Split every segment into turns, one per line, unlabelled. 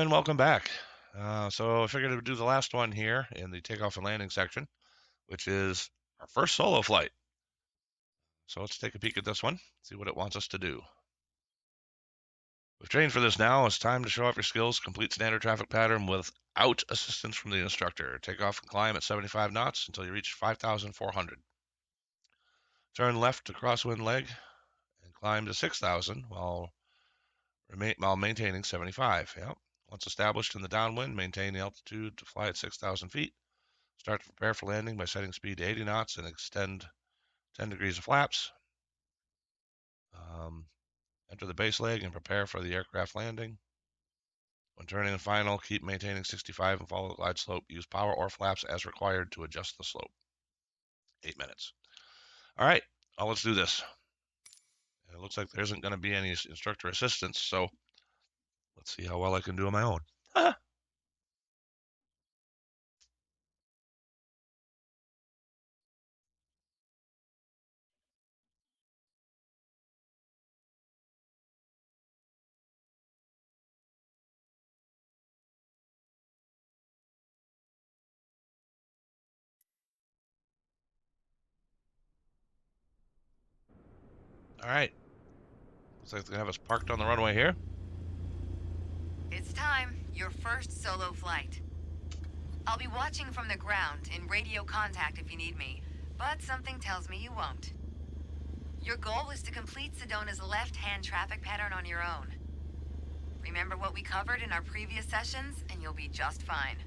and welcome back. So I figured I would do the last one here in the takeoff and landing section, which is our first solo flight. So let's take a peek at this one, see what it wants us to do. We've trained for this now. It's time to show off your skills. Complete standard traffic pattern without assistance from the instructor. Take off and climb at 75 knots until you reach 5,400. Turn left to crosswind leg and climb to 6,000 while maintaining 75. Yep. Once established in the downwind, maintain the altitude to fly at 6,000 feet. Start to prepare for landing by setting speed to 80 knots and extend 10 degrees of flaps. Enter the base leg and prepare for the aircraft landing. When turning and final, keep maintaining 65 and follow the glide slope. Use power or flaps as required to adjust the slope. 8 minutes. All right, well, let's do this. It looks like there isn't going to be any instructor assistance, so let's see how well I can do on my own. All right. Looks like they're going to have us parked on the runway here.
It's time. Your first solo flight. I'll be watching from the ground in radio contact if you need me, but something tells me you won't. Your goal is to complete Sedona's left-hand traffic pattern on your own. Remember what we covered in our previous sessions, and you'll be just fine.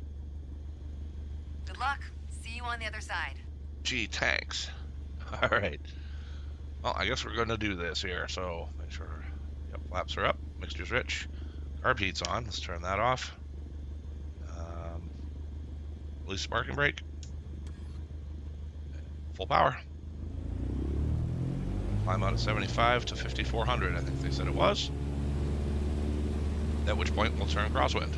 Good luck. See you on the other side.
Gee, thanks. All right. Well, I guess we're going to do this here, so make sure, yep, flaps are up, mixture's rich, carb heat's on, let's turn that off. Release sparking brake, full power. Climb out at 75 to 5,400, I think they said it was. At which point we'll turn crosswind.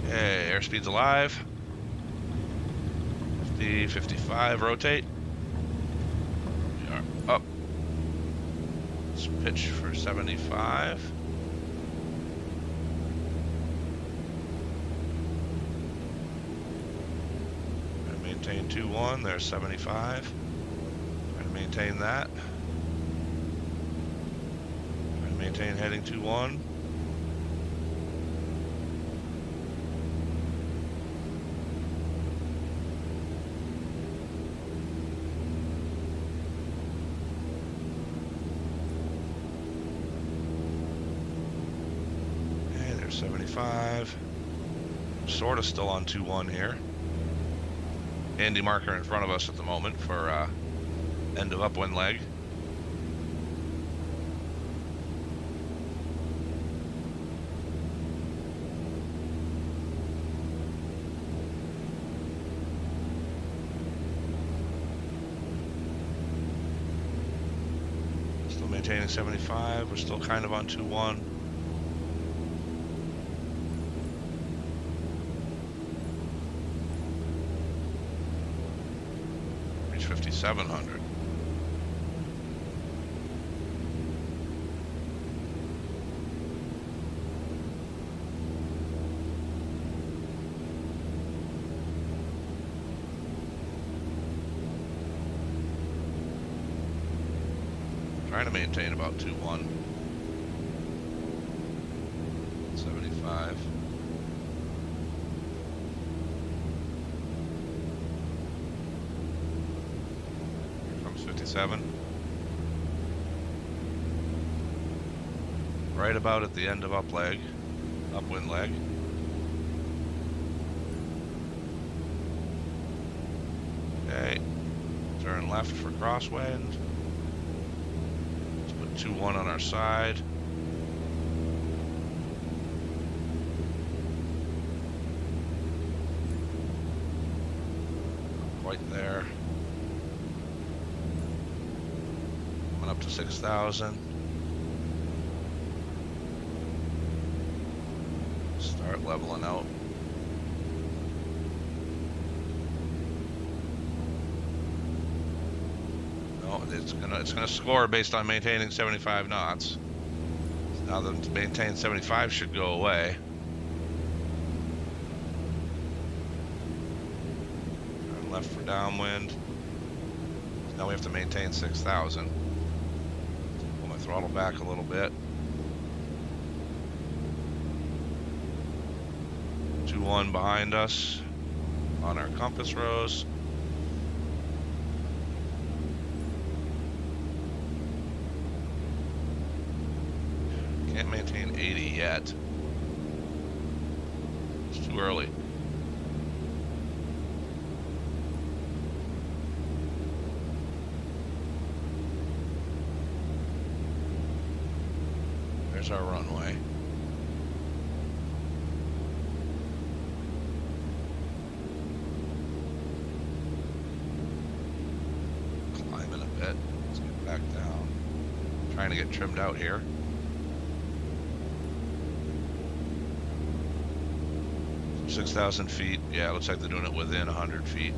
Okay, airspeed's alive. 50, 55, rotate. We are up. Let's pitch for 75. And maintain 2-1, there's 75. Trying to maintain that. Trying to maintain heading 2-1. Okay, there's 75. Sort of still on 2-1 here. Handy marker in front of us at the moment for end of upwind leg. Still maintaining 75. We're still kind of on 2-1. Reach 5,700. Trying to maintain about 2-1. 75. Here comes 57. Right about at the end of upwind leg. Okay, turn left for crosswind. 2-1 on our side. Not quite there. Coming up to 6,000. Start leveling out. No, it's gonna score based on maintaining 75 knots. Now the maintain 75 should go away. Turn left for downwind. Now we have to maintain 6,000. Pull my throttle back a little bit. 2-1 behind us on our compass rose. Can't maintain 80 yet. It's too early. There's our runway. Climbing a bit. Let's get back down. Trying to get trimmed out here. So 6,000 feet. Yeah, looks like they're doing it within 100 feet.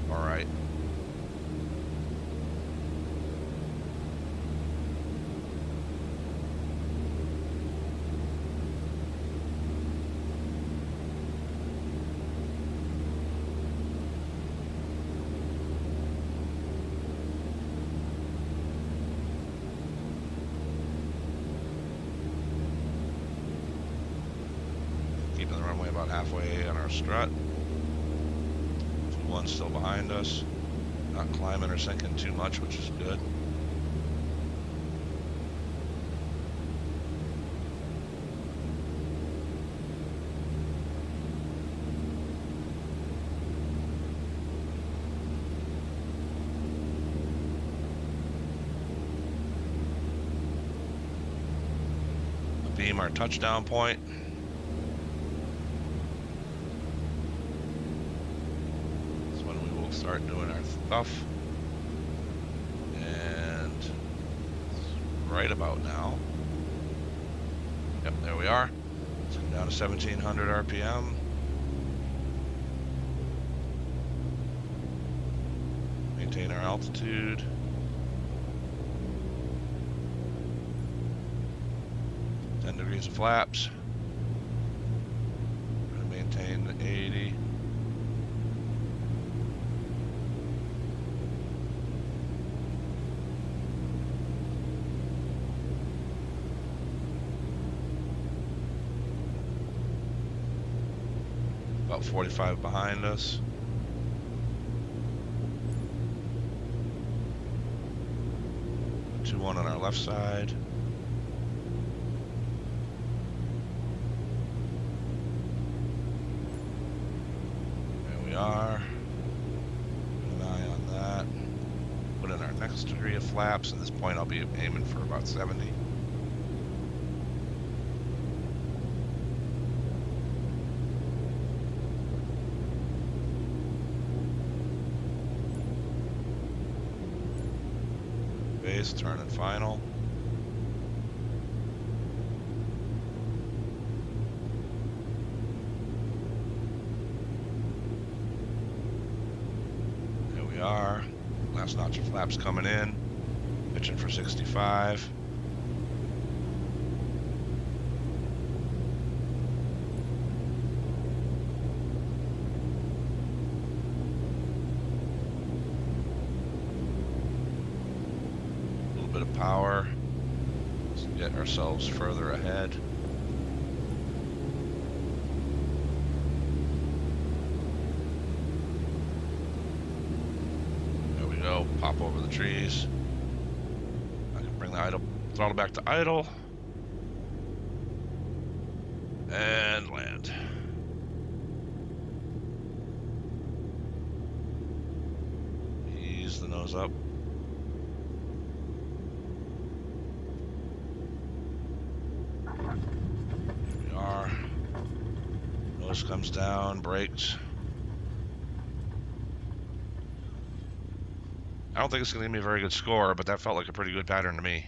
We're all right. Keeping the runway about halfway on our strut. 2-1 still behind us. Not climbing or sinking too much, which is good. Beam our touchdown point. That's when we will start doing our stuff. And right about now. Yep, there we are. Let's come down to 1700 RPM. Maintain our altitude. Degrees of flaps. We're going to maintain the 80. About 45 behind us. Put 2-1 on our left side. Are. Keep an eye on that. Put in our next degree of flaps. At this point, I'll be aiming for about 70. Base, turn and final. Are. Last notch of flaps coming in. Pitching for 65. A little bit of power. Let's get ourselves further ahead. Pop over the trees. I can bring the throttle back to idle and land. Ease the nose up. Here we are. Nose comes down, brakes. I don't think it's going to give me a very good score, but that felt like a pretty good pattern to me.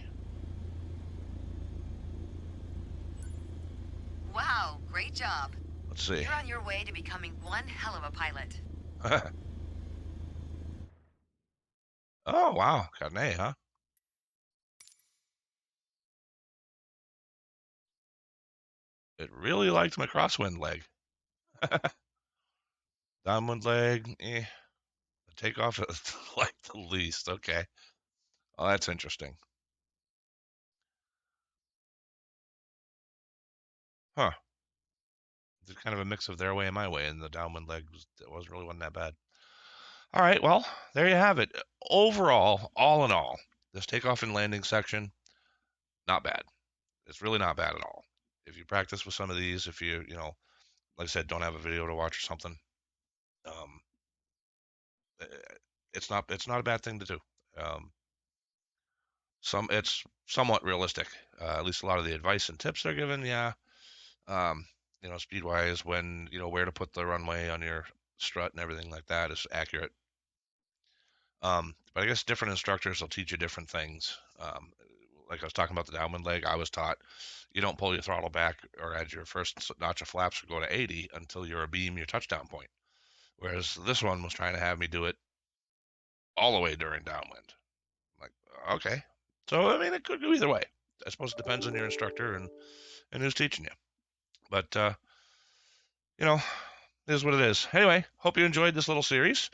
Wow, great job.
Let's see.
You're on your way to becoming one hell of a pilot.
Oh, wow. Got an A, huh? It really liked my crosswind leg. Downwind leg, The takeoff like the least. Okay. Oh, that's interesting. Huh. It's kind of a mix of their way and my way, and the downwind leg wasn't that bad. All right, well, there you have it. Overall, all in all, this takeoff and landing section, not bad. It's really not bad at all. If you practice with some of these, if like I said, don't have a video to watch or something, um, eh, it's not a bad thing to do. Um, it's somewhat realistic. At least a lot of the advice and tips they're given, yeah. Um, speed wise, when where to put the runway on your strut and everything like that is accurate. But I guess different instructors will teach you different things. Like I was talking about the downwind leg, I was taught you don't pull your throttle back or add your first notch of flaps or go to 80 until you're abeam your touchdown point. Whereas this one was trying to have me do it all the way during downwind. I'm like, okay. So, I mean, it could go either way. I suppose it depends on your instructor and who's teaching you. But, you know, it is what it is. Anyway, hope you enjoyed this little series.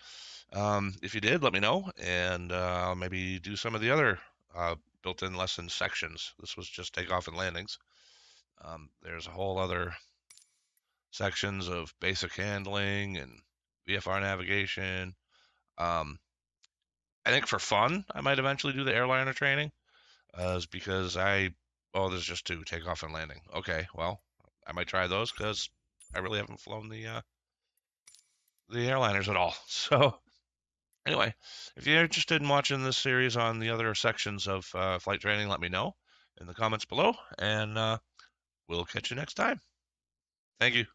If you did, let me know, and maybe do some of the other built-in lesson sections. This was just takeoff and landings. There's a whole other sections of basic handling and VFR navigation. Um, I think for fun, I might eventually do the airliner training, is because there's just two, takeoff and landing. Okay, well, I might try those because I really haven't flown the airliners at all. So anyway, if you're interested in watching this series on the other sections of flight training, let me know in the comments below, and we'll catch you next time. Thank you.